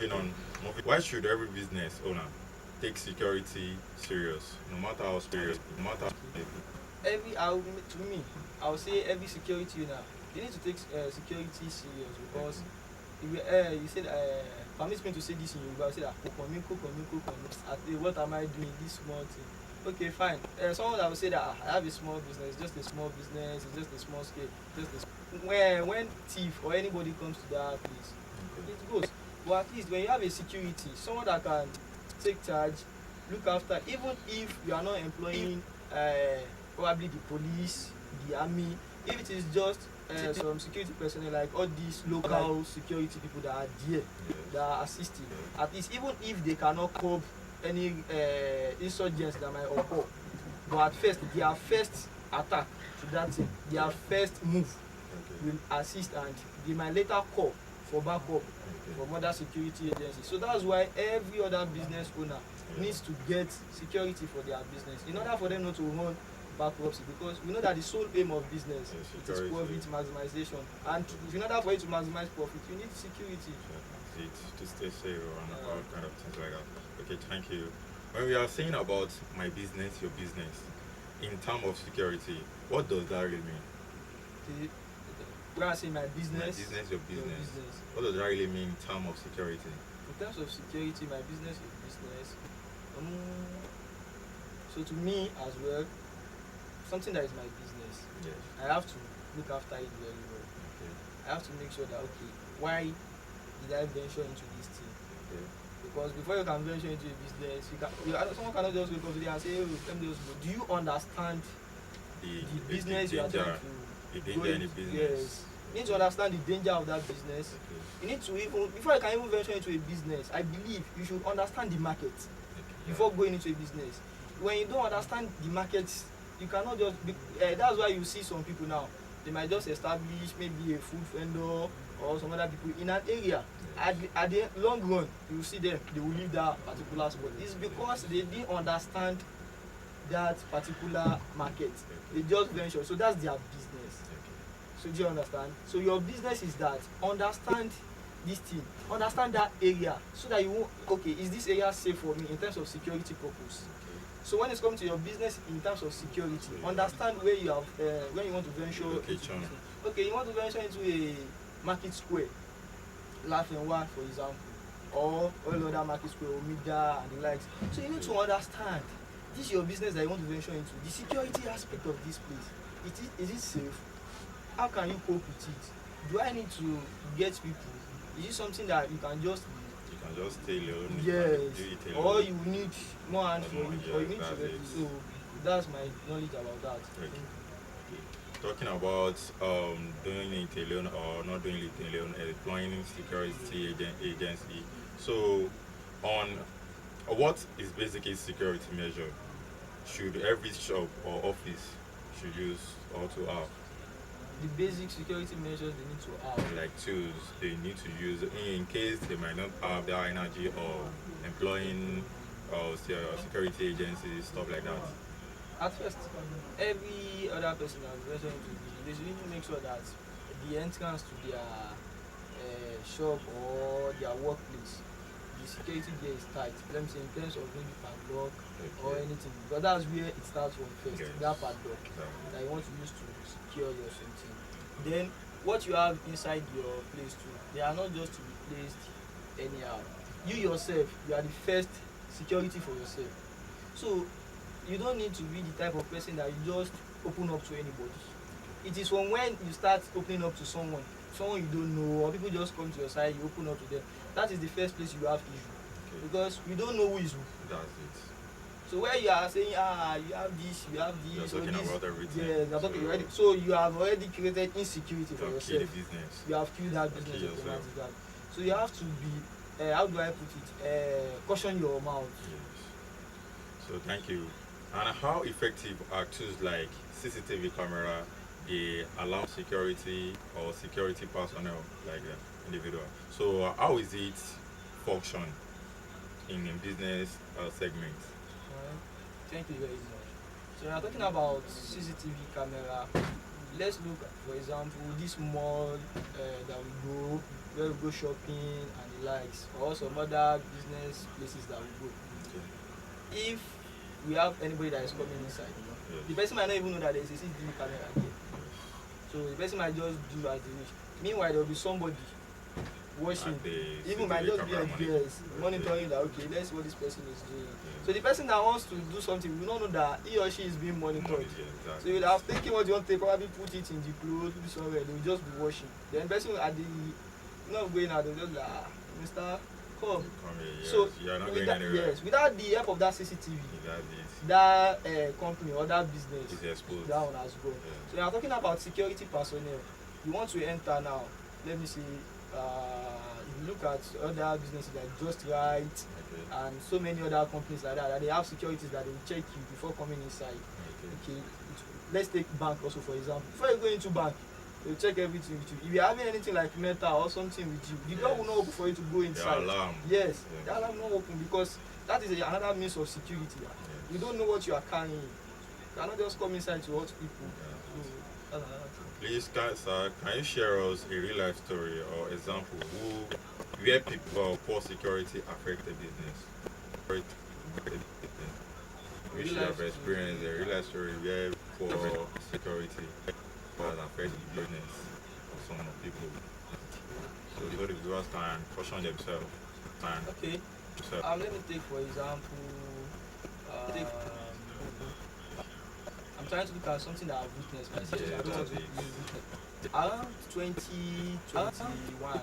moving on. Why should every business owner take security serious, no matter how serious, no matter To me, I would say every security owner, they need to take security serious because you said permit me to say this in Yoruba. I said that what am I doing this small thing? Okay, fine. Someone that will say that I have a small business, just a small business, it's just a small scale, when thief or anybody comes to that place, it goes. But at least when you have a security, someone that can take charge, look after, even if you are not employing probably the police, the army, if it is just some security personnel like all these local security people that are there, that are assisting, at least even if they cannot curb any insurgents that might occur, but at first their first attack to that thing, their first move will assist, and they might later call for backup from other security agencies. So that's why every other business owner needs to get security for their business in order for them not to run bankruptcy, because we know that the sole aim of business is profit maximization, and in order for you to maximize profit you need security. To stay safe and about kind of things like that. Okay, thank you. When we are saying about my business, your business, in terms of security, what does that really mean? When I say my business, your business. What does that really mean in terms of security? In terms of security, my business, your business. So to me as well, something that is my business, yes, I have to look after it very well. Okay. I have to make sure that, okay, why did I venture into this thing? Okay. Because before you can venture into a business, someone cannot just wake up today and say, oh, let me just go. Do you understand the business you are trying to go into? Yes. You need to understand the danger of that business. Okay. You need to before you can even venture into a business, I believe you should understand the market before going into a business. When you don't understand the market, you cannot just that's why you see some people now, they might just establish maybe a food vendor or some other people in an area. At the long run, you see them, they will leave that particular spot. It's because they didn't understand that particular market. They just venture, so that's their business. So do you understand? So your business is that understand this thing, understand that area, so that you won't, okay, is this area safe for me in terms of security purpose? So when it's coming to your business in terms of security, understand where you have when you want to venture. Okay, you want to venture into a market square, Lafenwa for example, or all other market square, Omida and the likes. So you need to understand this is your business that you want to venture into. The security aspect of this place, is it safe? How can you cope with it? Do I need to get people? Is it something that you can just stay alone? Yes. Or you need more hands for it, or you need to ready. So that's my knowledge about that. Okay. Talking about doing it alone or not doing it alone, employing security agency. So on what is basically security measure should every shop or office should use or to have? The basic security measures they need to have, like tools they need to use in case they might not have that energy or employing security agencies, stuff like that. At first, every other person that is venturing into they should even make sure that the entrance to their shop or their workplace, the security there is tight. Let me say in terms of maybe padlock or anything, because that's where it starts from first. Yes. That padlock that you want to use to secure your something. Then what you have inside your place too, they are not just to be placed anyhow. You yourself, you are the first security for yourself. So you don't need to be the type of person that you just open up to anybody. It is from when you start opening up to someone you don't know, or people just come to your side, you open up to them. That is the first place you have issue, because you don't know who is who. That's it. So where you are saying, you have this, you're talking about everything. Yeah, you're talking already. So you have already created insecurity for yourself. Business. You have killed that business automatically. So you have to be, how do I put it? Caution your mouth. Yes. So thank you. And how effective are tools like CCTV camera, they allow security or security personnel like the individual? So how is it function in a business segment? Thank you very much. So we are talking about CCTV camera. Let's look at, for example, this mall that we go. where we go shopping and the likes, or some other business places that we go. Okay. If we have anybody that is coming inside, Yes. the person might not even know that there is a CCTV camera there. So the person might just do as they wish. Meanwhile, there will be somebody watching. At the Even might just be camera a guest monitoring that, okay, let's see what this person is doing. Yeah. So the person that wants to do something will not know that he or she is being monitored. Yeah, So you would have taken what you want to take, probably put it in the clothes, put it somewhere, they will just be washing. Then the person at the not going out, they'll just like, Mr. Come. Come here, yes. So You are not going without, anywhere. yes, without the help of that CCTV, That's it. that company or that business, It's exposed. that one has gone. Yeah. So you are talking about security personnel. You want to enter now. Let me see. If you look at other businesses like Just Right Okay. and so many other companies like that they have securities that they will check you before coming inside. Okay. Okay, let's take bank also for example. Before you go into bank, they will check everything with you. If you're having anything like metal or something with you, the door will not open for you to go inside. The alarm. Yes, Yeah. the alarm will not open because that is another means of security. Yes. You don't know what you are carrying. You cannot just come inside to hurt people. Yeah. So that's another thing. Please, sir, can you share us a real life story or example where people poor security affect the business? We should have experienced a real life story where poor security has affected the business of some people. So the viewers can caution themselves. Okay. Let me take for example. I'm trying to look at something that I've witnessed myself. Yeah, I don't want to that's it. use witness. Around 2021,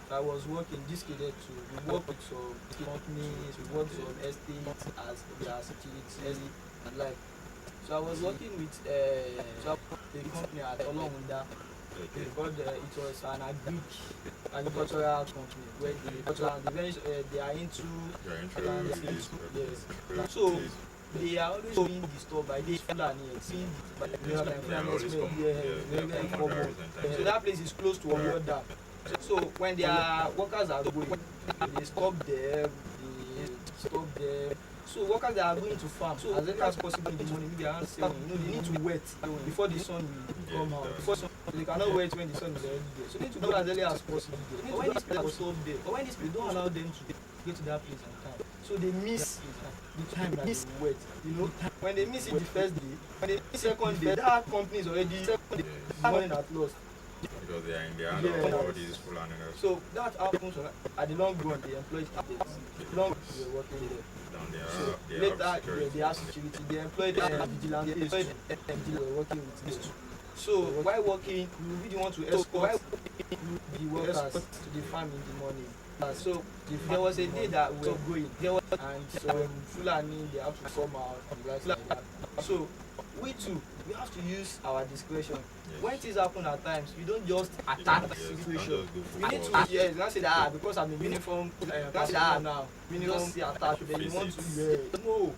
so I was working this Kadet too. We work with some companies, we work some estates as their security and like. So I was working with a company at Olonda. Okay. It was an agricultural company where they are into You're yes. So they are always being disturbed by this Fulani, seeing very common. So that place is close to Oyo Dam. So when their workers are going, they stop them, So workers that are going to farm, so as early as possible in the morning, maybe around 7, they need to wet before the sun will come out. They cannot wait when the sun is already there. So they need to go as early as possible. But when these people stop there, or when these people don't allow them to get to that place on time, so they miss the time that they wet. When they miss it the first day, when they miss the second day, that company is already running at loss. Because they are in the hand of all these full animals. So that happens at the long run. They employ long they were working there. Down there, So later they have security. They employed vigilantes who were working with this too. So while working, you really want to escort the workers to the farm in the morning. So there was a day that we were going, and some Fulani they have to come out and like that. So we have to use our discretion. Yes. When things happen at times, you don't just attack the situation. You need to not say that because I'm in uniform, now. Just say attack, then you want to no.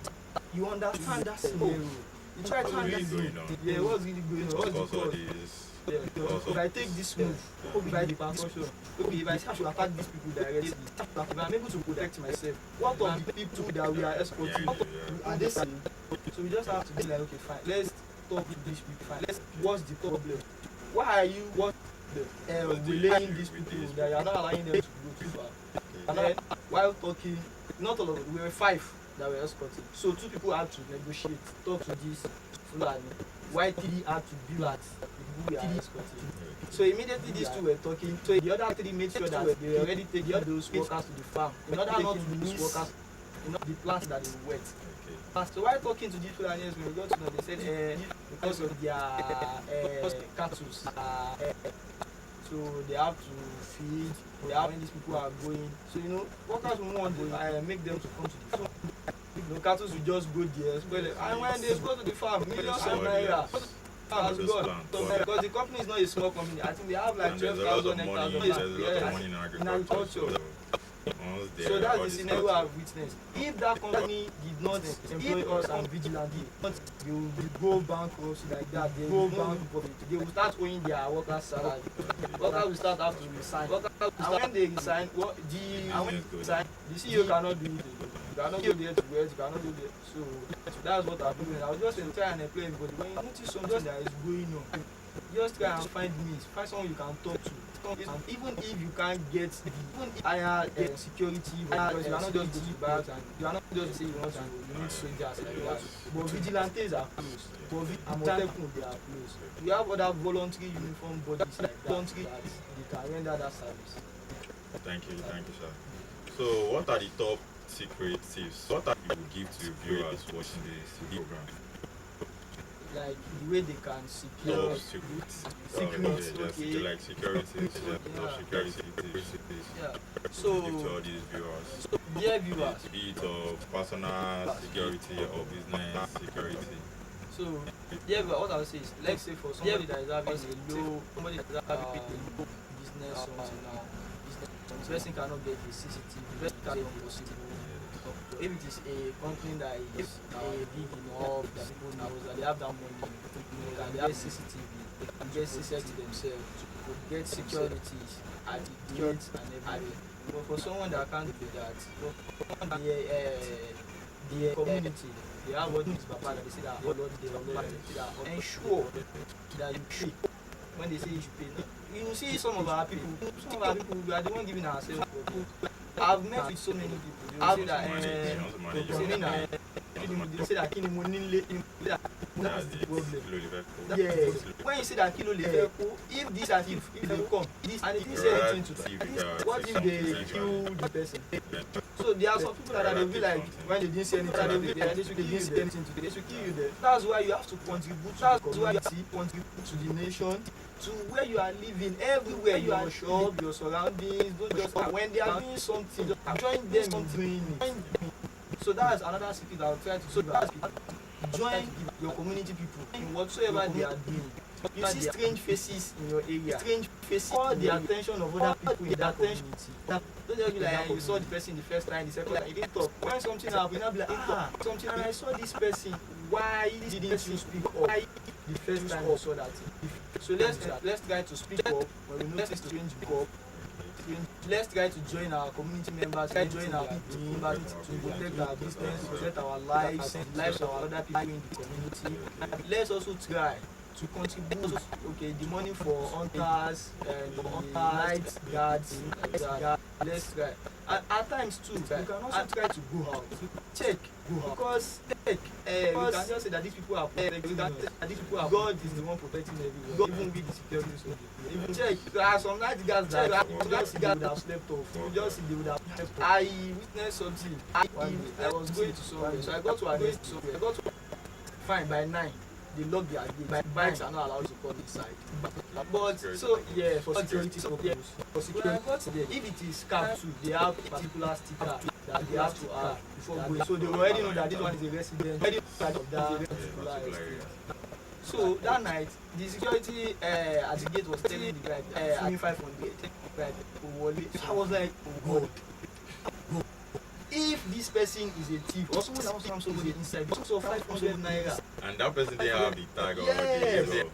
You understand that scenario. You try to understand. Yeah, what's really going on? What's the cause? If I take this move, if I repercussion, if I say I should attack these people directly, if I'm able to protect myself, what of the people that we are escorting are they safe? So we just have to be like, okay, fine, let's talk to these people, fine, what's the problem? Why are you relaying these people that you are not allowing them to go too far? And then while talking, not all of them, we were 5 that were escorting. So 2 people had to negotiate, talk to this Fulani, while 3 had to be at the people we are escorting. So immediately these 2 were talking, so the other 3 made sure that they already take those workers to the farm in order not to lose workers in the plants that they wet. So while talking to these Fulanis, we got to know they said because of their cattle, so they have to feed. They have when these people are going. So workers will want to make them to come to the farm. Cattle will just go there, spoil it. And when they go to the farm, millions of naira has gone. So because the company is not a small company, I think they have like 12,000 hectares in agriculture. So that's the scenario I've witnessed. If that company did not employ us and vigilantly, they will go bankrupt like that. They will They will start owing their workers' salary. Workers will start have to resign. And when they resign, the CEO cannot do it. You cannot go there to work. You cannot do that. So that's what I'm doing. I was just try and employ everybody. When you notice something that is going on, just try and find someone you can talk to. even if you can't get the higher security, because you are not just going to buy and you are not just say you want to, you need soldiers like that. But vigilantes are close. But Amotekun, they are close. We have other voluntary uniform bodies like that they can render that service. Thank you, sir. So, what are the top secret tips? What are you would give to viewers watching this program? Like the way they can secure Top secrets. okay. Like security. Top security tips. Yeah. So, So, give to all these viewers. dear viewers, Be it of personal security or business security. so dear viewers, what I will say is, let's say for somebody that is having a low, somebody that is having a business something now, the person cannot get the CCTV, the person cannot get possible. If it is a company that is big enough, that people know that they have that money, they have CCTV, they can get CCTV themselves, to get securities at the gates and everywhere. But for someone that can't do that, the community, they have what is Papa that they say that all Lord they ensure that you pay. When they say you should pay, you will see some of our people, we are the one giving ourselves problem. I've met with so many people. They say that kini mo nílé, that's the problem. Yes. When you say that kilo le fẹ́ kó, if this and if they come, this and if they say anything to them, what if they kill the person? So there are some people that they will be like, when they didn't say anything, they will be like, they didn't say anything to them, they should kill you there. That's why you have to contribute to the community, contribute to the nation, to where you are living, everywhere, your shop, your surroundings. Don't just when they are doing something, join them in doing it. So that's another secret I will try to say. Join your community people in whatsoever they are doing. You see strange faces in your area, strange faces, call the attention of other people in that community. Don't just be like, you saw the person the first time, the second time, you didn't talk. When something happened, you now be like, something, and I saw this person, why didn't you speak up the first time you saw that thing? So let's try to speak up when we notice strange people. Let's try to join our community members, join our team to protect our business, to protect our lives, the lives of other people in the community. Let's also try to contribute, okay, the money for hunters and the night guards. Let's try. At times too, we can also try to go out, check, because we can just say that these people are protecting us. God is the one protecting everyone. God even be the security. So even check. There are some night guards that just they would have slept off. You just see they would have slept off. I witnessed something. I was going to somewhere, so I got to arrest somewhere. I got to fine by 9. They lock their gate. Bikes are not allowed to come inside. But so yeah, for security purposes. For security, if it is cap too, they have a particular sticker that they have to have before going. So they already know that this one is a resident of that particular estate. So that night, the security at the gate was telling the guy, 500. Right? I was like, oh God. If this person is a thief or someone that wants to harm somebody inside, because of 500 naira. And that person didn't have the tag or yes. the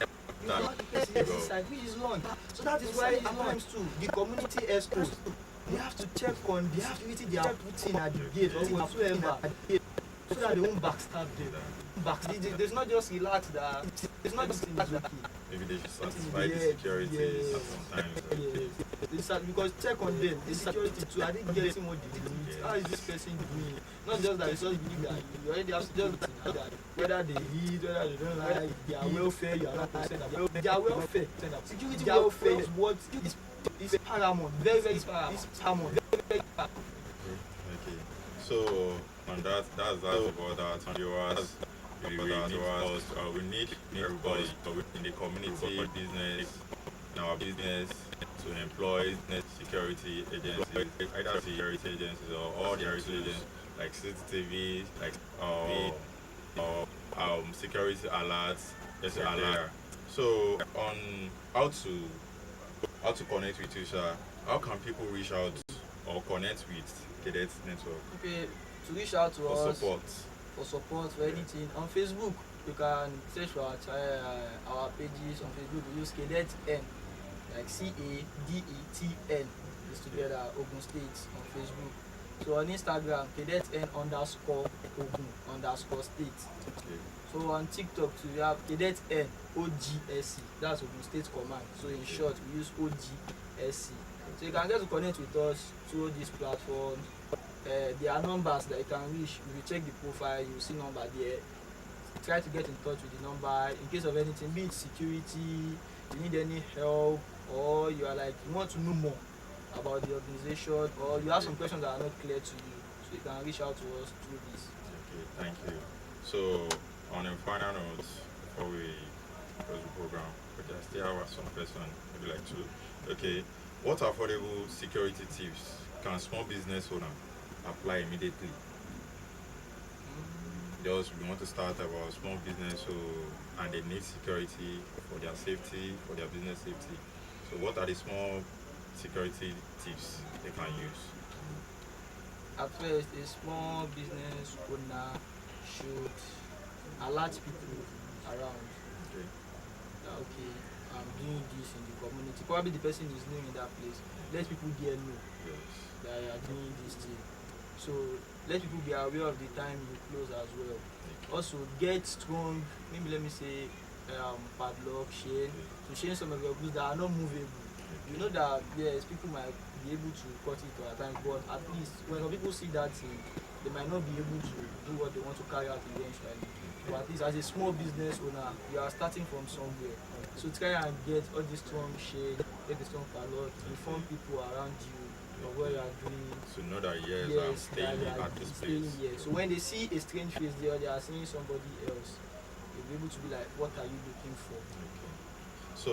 person is inside, which is wrong. So that is why at times too, the community escorts, they have to check on the security they are putting at the gate or whatsoever, so that they won't backstab them. There's not just relax that. It's not just in okay. Maybe they should satisfy the security sometimes. Because check on them, the security too. Are they getting what they need? How is this person doing? Not just that it's just believe that you already have to just that whether they eat, whether they don't like their welfare, you are not concerned about their welfare. Security welfare is what is paramount, very paramount. Very paramount. Okay. So on that's about that. Viewers, we need everybody in the community, business, in our business, to employ security agencies, either security agencies or all the security agencies like CCTV, like security alerts, etc. So on how to connect with you, sir, how can people reach out or connect with Kadet Network? Okay, to reach out to for us for support for anything on Facebook, you can search for our pages on Facebook. We use Kadet N, like CADETN is together, Ogun State on Facebook. So on Instagram, Kadet N_Ogun_State. Okay. So on TikTok too, we have Kadet N OGSC. That's Ogun State Command. So in short, we use OG SC. So you can get to connect with us through this platform. There are numbers that you can reach. If you check the profile, you see number there. Try to get in touch with the number in case of anything, be it security, you need any help, or you are like you want to know more about the organization, or you have some questions that are not clear to you. So you can reach out to us through this. Okay, thank you. So, on a final note, before we close the program, okay, I still have some question, maybe like two. Okay, what affordable security tips can small business owner apply immediately? Just we want to start our small business, so and they need security for their safety, for their business safety. So, what are the small security tips they can use? At first, a small business owner should alert people around Okay. that okay, I'm doing this in the community. Probably the person is new in that place. Let people there know Yes. that you are doing this thing. So let people be aware of the time you close as well. Also get strong, maybe let me say padlock, chain, to chain some of your goods that are not movable. You know that yes, people might be able to cut it at times, but at least when some people see that thing, they might not be able to do what they want to carry out eventually. But at least as a small business owner, you are starting from somewhere. So try and get all this strong shade, get the strong padlock, inform people around you of what you are doing. So know that yes, I'm Yes, staying that you are at this staying place. here. So when they see a strange face there, they are seeing somebody else. They'll be able to be like, what are you looking for? Okay. So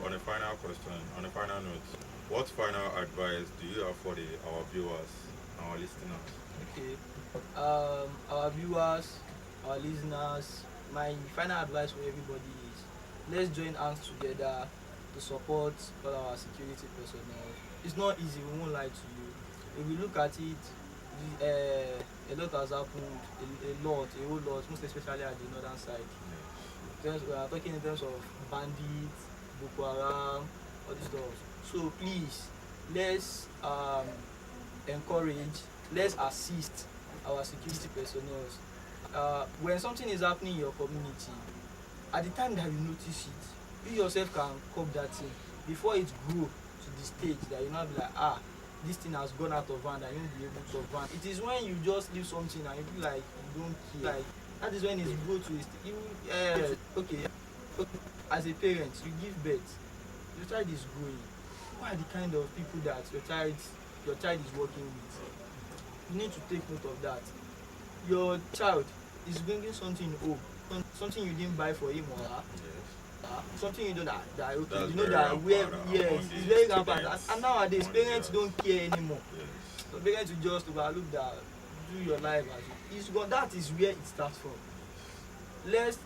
on a final question, on a final note, what final advice do you have for our viewers, our listeners? Okay. Our viewers, our listeners, my final advice for everybody is let's join hands together to support all our security personnel. It's not easy, we won't lie to you. If we look at it, a lot has happened, a whole lot, most especially at the northern side. Because we are talking in terms of bandits, Boko Haram, all this stuff. So please, let's encourage, let's assist our security personnel. When something is happening in your community, at the time that you notice it, you yourself can cop that thing before it grow to the stage that you now be like, this thing has gone out of hand and you won't be able to advance. It is when you just leave something and you feel like you don't care. Like that is when it's go to okay. As a parent, you give birth, your child is growing. Who are the kind of people that your child is working with? You need to take note of that. Your child is bringing something home, something you didn't buy for him or her. Yes. Something you know that okay, That's you know very that where rampant yes, among it's the very rampant. students, And nowadays among the parents girls. don't care anymore. Yes. So parents will just overlook that, do your life as it's gone. That is where it starts from. Let's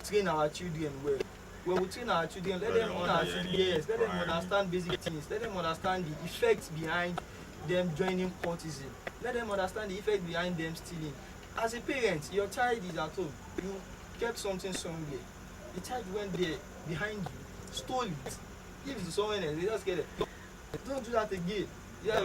train our children well. When we train our children, let them understand let them understand basic things, let them understand the effects behind them joining cultism, let them understand the effect behind them stealing. As a parent, your child is at home, you kept something somewhere, the child went there behind you, stole it, give it to someone else, they just get it. Don't do that again. Yeah,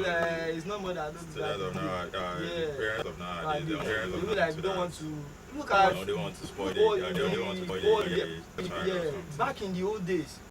it's not more than don't do that Students of now, again. the parents of nowadays, the parents of People now, like don't want students, to look at they want to spoil all they want to spoil all the child or yeah, something. back in the old days